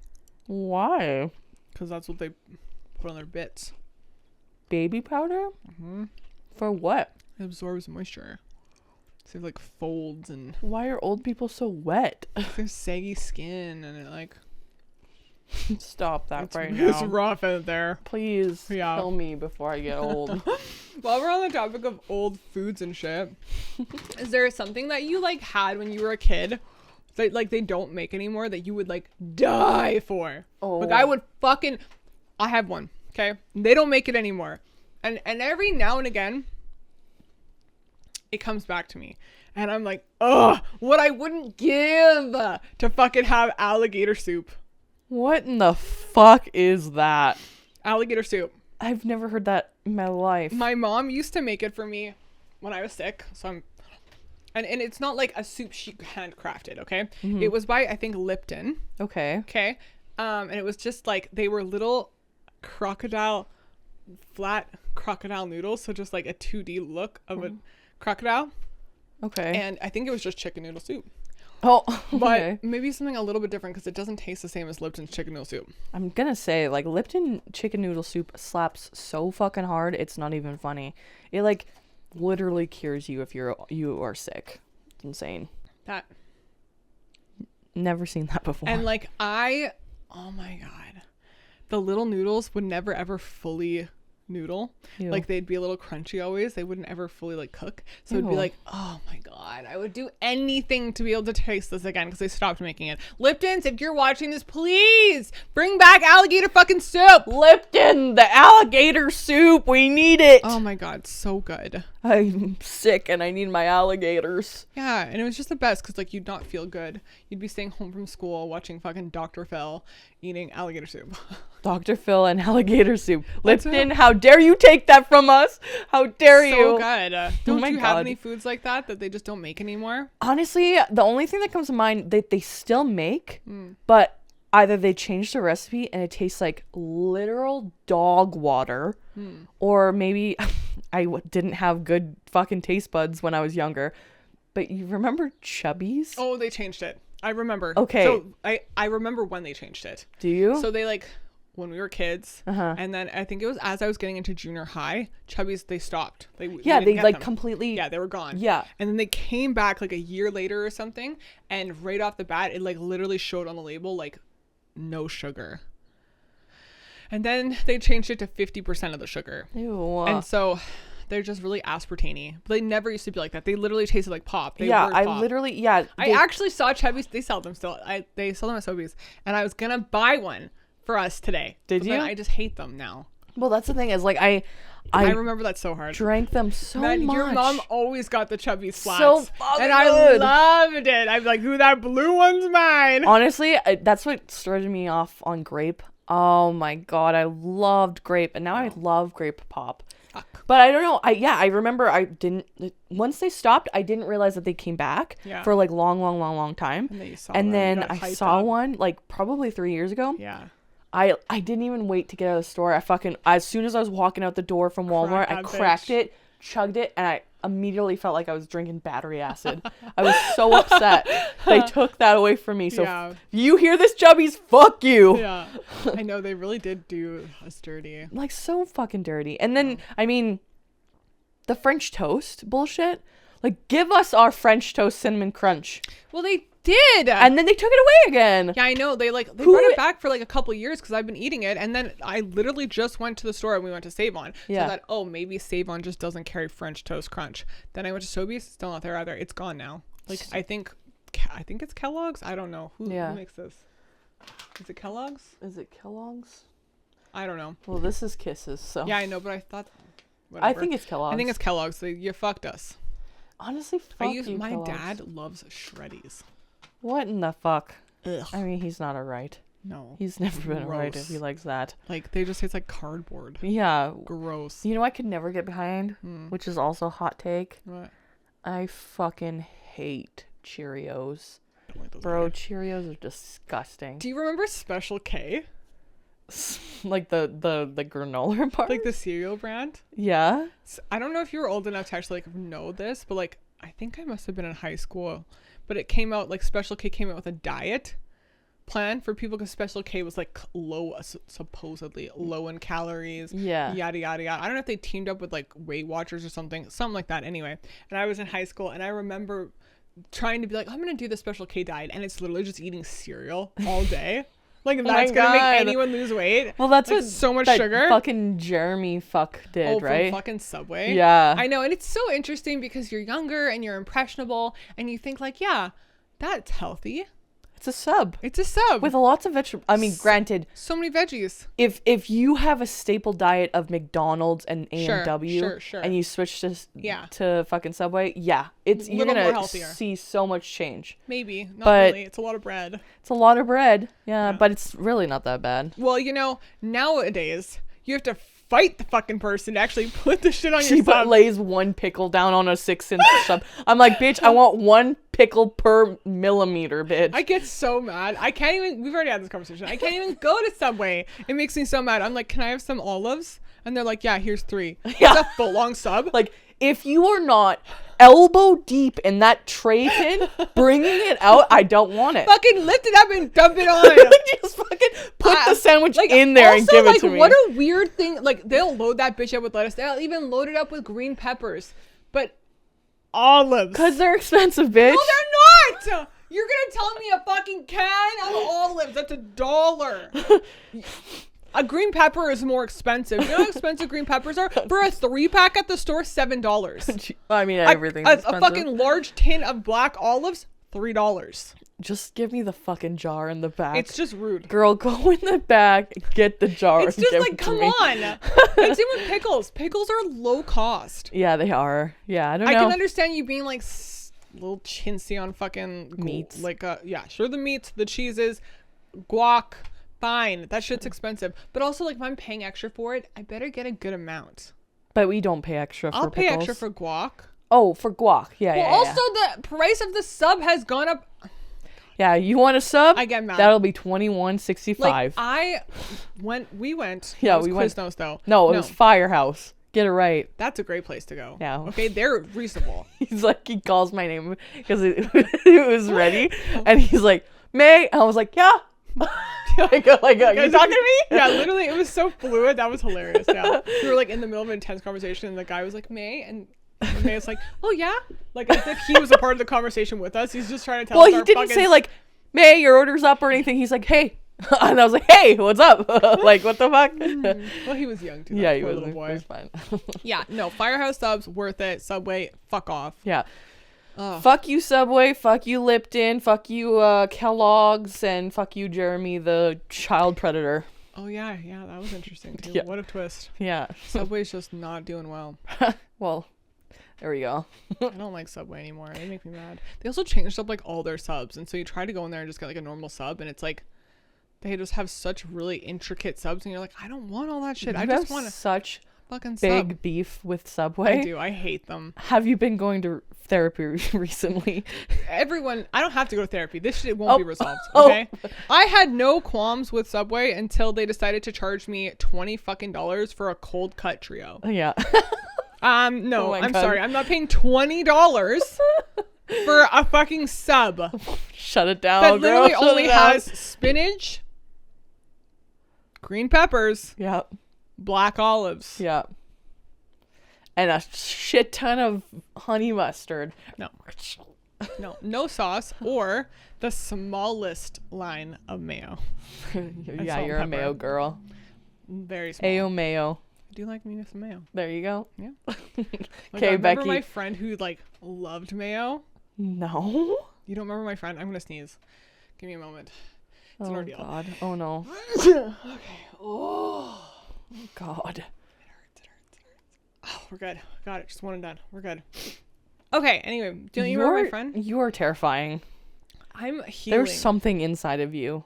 Why?
Because that's what they put on their bits.
Baby powder?
Mm-hmm.
For what?
It absorbs moisture. So it like folds and
Why are old people so wet?
they have saggy skin and it like
Stop that
it's,
right
it's
now.
rough out there.
Please
Yeah.
kill me before I get old.
While we're on the topic of old foods and shit, is there something that you like had when you were a kid that like they don't make anymore that you would like die for?
Oh.
Like I have one, okay? They don't make it anymore. And every now and again it comes back to me. And I'm like, ugh, what I wouldn't give to fucking have alligator soup.
What in the fuck is that?
Alligator soup.
I've never heard that in my life.
My mom used to make it for me when I was sick. And it's not like a soup she handcrafted, okay? It was by, I think, Lipton.
Okay.
Okay. And it was just like, they were little flat crocodile noodles. So just like a 2D look of a crocodile.
Okay.
And I think it was just chicken noodle soup.
Oh,
But
okay.
maybe something a little bit different because it doesn't taste the same as Lipton's chicken noodle soup.
I'm gonna say, like, Lipton chicken noodle soup slaps so fucking hard, it's not even funny. It, like, literally cures you if you are sick. It's insane.
That.
Never seen that before.
And like oh my God. The little noodles would never ever fully noodle.
Ew.
Like they'd be a little crunchy always. They wouldn't ever fully like cook. So it'd be
Ew.
like, oh my God, I would do anything to be able to taste this again because they stopped making it. Lipton's, if you're watching this, please bring back alligator fucking soup.
Lipton, the alligator soup, we need it.
Oh my God, so good.
I'm sick and I need my alligators.
Yeah, and it was just the best because like you'd not feel good. You'd be staying home from school watching fucking Dr. Phil eating alligator soup.
Dr. Phil and alligator soup.
What's
Lipton, how dare you take that from us? How dare
So
you?
good. Don't
my
you have
God.
any foods like that they just don't make anymore?
Honestly, the only thing that comes to mind that they still make, but either they changed the recipe and it tastes like literal dog water, or maybe didn't have good fucking taste buds when I was younger. But you remember Chubby's?
Oh, they changed it. I remember.
Okay.
So I remember when they changed it.
Do you?
So they like when we were kids,
Uh-huh.
and then I think it was as I was getting into junior high, Chubby's they stopped.
yeah,
we
they
didn't get
like
them.
completely.
Yeah, they were gone.
Yeah.
And then they came back like a year later or something, and right off the bat, it like literally showed on the label like no sugar. And then they changed it to 50% of the sugar.
Ew.
And so they're just really aspartame-y. But they never used to be like that. They literally tasted like pop. They
yeah,
were
I
pop.
literally, yeah.
I actually saw Chubby's. They sell them still. They sell them at Sobeys. And I was going to buy one for us today.
Did
but
you?
then I just hate them now.
Well, that's the thing is, like, I
remember that so hard.
drank them so
Man,
much.
your mom always got the Chubby's flats.
So fucking
and I
good.
loved it. I'm like, ooh, that blue one's mine.
Honestly, that's what started me off on grape. Oh my God, I loved grape, and now I love grape pop.
Fuck.
But I don't know. I remember once they stopped, I didn't realize that they came back
Yeah.
for like long time.
And then you saw
And
them. You
then
got
I
hyped
saw
up.
one like probably 3 years ago.
Yeah.
I didn't even wait to get out of the store. As soon as I was walking out the door from Walmart, I
Crack that
cracked
bitch.
it, chugged it, and I immediately felt like I was drinking battery acid. I was so upset. They took that away from me. So
Yeah.
if you hear this, Chubbies, fuck you.
Yeah. I know they really did do us dirty.
Like so fucking dirty. And then I mean, the French toast bullshit. Like, give us our French toast cinnamon crunch.
Well, they did.
And then they took it away again.
Yeah, I know. They
Who
brought
would-
it back for like a couple years because I've been eating it, and then I literally just went to the store and we went to Save On.
Yeah.
So I thought, oh, maybe Save On just doesn't carry French toast crunch. Then I went to Sobeys, still not there either. It's gone now. Like I think it's Kellogg's. I don't know who makes this. Is it Kellogg's?
Is it Kellogg's?
I don't know.
Well, this is Kisses, so.
Yeah, I know, but I thought.
I
Whatever.
think it's Kellogg's.
I think it's Kellogg's. So you fucked us.
Honestly, fuck you,
My
Kellogg's.
dad loves Shreddies.
What in the fuck?
Ugh.
I mean, he's not a right.
No.
He's never been a right
Gross.
if he likes that.
Like they just taste like cardboard.
Yeah.
Gross.
You know I could never get behind, which is also a hot take.
What?
I fucking hate Cheerios.
Don't like those
Bro,
either.
Cheerios are disgusting.
Do you remember Special K?
Like the granola part?
Like the cereal brand?
Yeah.
I don't know if you were old enough to actually like know this, but like I think I must have been in high school. But it came out like Special K came out with a diet plan for people because Special K was like supposedly low in calories.
Yeah.
Yada yada yada. I don't know if they teamed up with like Weight Watchers or something like that. Anyway, and I was in high school and I remember trying to be like, I'm gonna do the Special K diet, and it's literally just eating cereal all day. Like that's gonna make
God.
anyone lose weight.
Well, that's
Like,
what
so much
that
sugar.
fucking Jeremy fuck did,
Oh,
right?
from fucking Subway.
Yeah.
I know, and it's so interesting because you're younger and you're impressionable, and you think like, yeah, that's healthy.
It's a sub.
It's a sub.
With lots of vegetables. I mean, granted,
so many veggies.
if you have a staple diet of McDonald's and A&W
Sure.
and you switch to
Yeah.
to fucking Subway, yeah, it's you're
Little more
gonna
healthier.
see so much change.
Maybe. Not
But-
really. It's a lot of bread.
It's a lot of bread,
Yeah.
but it's really not that bad.
Well, you know, nowadays, you have to fight the fucking person to actually put the shit on
She
your sub.
lays one pickle down on a 6-inch sub. I'm like, bitch, I want one pickle per millimeter, bitch.
I get so mad. I can't even, we've already had this conversation. I can't even go to Subway. It makes me so mad. I'm like, can I have some olives? And they're like, yeah, here's 3.
Yeah.
It's a full long sub.
Like, if you are not elbow deep in that tray pin, bringing it out, I don't want it.
Fucking lift it up and dump it on.
Just fucking put the sandwich in there and
also,
give
like,
it to me.
what a weird thing. Like, they'll load that bitch up with lettuce. They'll even load it up with green peppers. But olives.
Because they're expensive, bitch.
No, they're not. You're going to tell me a fucking can of olives. That's $1. A green pepper is more expensive. You know how expensive green peppers are? For a 3-pack at the store, $7.
I mean, everything's expensive.
A fucking large tin of black olives, $3.
Just give me the fucking jar in the back.
It's just rude.
Girl, go in the back, get the jar.
It's
and
just
give
like,
it to
come
me.
on. Like, same with pickles. Pickles are low cost.
Yeah, they are. Yeah, I don't know.
I can understand you being like little chintzy on fucking
Meats.
Like, yeah, sure, the meats, the cheeses, guac. Fine, that shit's expensive. But also, like, if I'm paying extra for it, I better get a good amount.
But we don't pay extra for
I'll pay
pickles.
extra for guac.
Oh, for guac. Yeah,
Well,
yeah,
also, the price of the sub has gone up.
yeah, you want a sub?
I get mad.
That'll be $21.65.
Like, we went.
Yeah,
it was
we went.
Quiznos, though.
No, it was Firehouse. Get it right.
That's a great place to go.
Yeah.
Okay, they're reasonable.
He's like, he calls my name because it was ready. And he's like, May? And I was like, yeah. you talking to me?
Yeah, literally, it was so fluid. That was hilarious. Yeah, we were like in the middle of an intense conversation, and the guy was like, "May," and May was like, "Oh yeah," like as if he was a part of the conversation with us. He's just trying to tell us.
Well, he didn't say like, May, your order's up or anything. He's like, hey. And I was like, hey, what's up? Like, what the fuck?
Well, he was young too.
Yeah, he was.
Little boy.
It was fine.
Yeah, no, Firehouse subs worth it. Subway, fuck off.
Yeah.
Ugh.
Fuck you, Subway. Fuck you, Lipton. Fuck you, Kellogg's. And fuck you, Jeremy, the child predator.
Oh yeah, that was interesting too.
Yeah.
What a twist.
Yeah.
Subway's just not doing well.
Well, there we go.
I don't like Subway anymore. They make me mad. They also changed up like all their subs, and so you try to go in there and just get like a normal sub, and it's like they just have such really intricate subs, and you're like, I don't want all that shit. I just want a
such
fucking
big
sub.
beef with Subway.
I do. I hate them.
Have you been going to therapy recently?
Everyone, I don't have to go to therapy. This shit won't be resolved.
Oh.
Okay. I had no qualms with Subway until they decided to charge me $20 fucking for a cold cut trio.
Yeah.
No,
Oh my
I'm
God.
sorry. I'm not paying $20 for a fucking sub
Shut it down,
that
girl.
literally
Shut
only
it down.
has spinach, green peppers,
Yeah.
black olives.
Yeah. And a shit ton of honey mustard.
No sauce or the smallest line of mayo.
Yeah,
salt
you're a
and
mayo
pepper.
girl.
Very small.
Ayo mayo.
I do like me with some mayo.
There you go.
Yeah.
Okay,
I remember
Becky.
my friend who like loved mayo.
No.
You don't remember my friend? I'm gonna sneeze. Give me a moment. It's an
Oh
ordeal.
God. Oh no.
Okay. Oh.
God.
It hurts. Oh, we're good. Got it. Just one and done. We're good. Okay. Anyway, don't you remember my friend?
You are terrifying.
I'm healing.
There's something inside of you.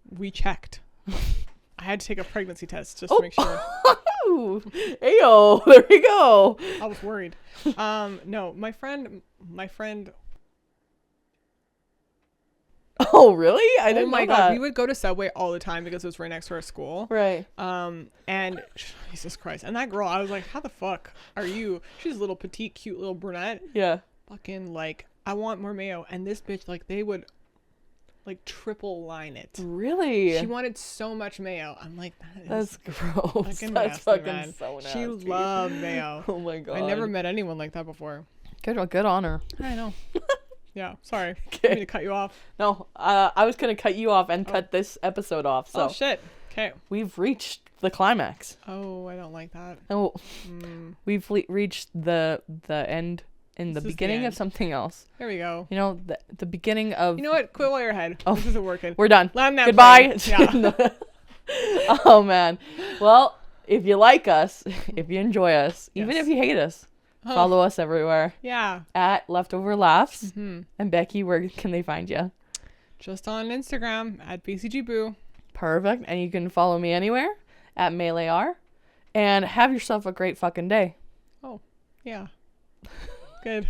We checked. I had to take a pregnancy test just to make sure.
Ooh. Ayo. There we go.
I was worried. No, my friend.
Oh really? I didn't
Oh my
know
God,
that.
we would go to Subway all the time because it was right next to our school.
Right.
And Jesus Christ, and that girl, I was like, how the fuck are you? She's a little petite, cute little brunette.
Yeah.
Fucking like, I want more mayo. And this bitch, like, they would like triple line it.
Really?
She wanted so much mayo. I'm like,
That's gross.
fucking
That's
nasty,
fucking
man.
so nasty.
She loved mayo.
Oh my God.
I never met anyone like that before.
Good on her.
I know. Yeah, sorry.
Okay.
Didn't mean to cut you off.
No, I was gonna cut you off and cut this episode off. So
Oh shit. Okay.
we've reached the climax.
Oh, I don't like that.
Oh, we've reached the end in
This
the
is the
beginning of
end.
something else.
There we go.
You know, the beginning of.
You know what? Quit while you're ahead.
Oh.
This isn't working.
We're done.
Land that
Goodbye.
plane. Yeah.
Oh man. Well, if you like us, if you enjoy us, even
Yes.
if you hate us,
Oh,
follow us everywhere
yeah.
at Leftoverlaughs.
Mm-hmm.
And Becky, where can they find you?
Just on Instagram at BCGBoo.
Perfect. And you can follow me anywhere at MeleeR. And have yourself a great fucking day.
Yeah. Good.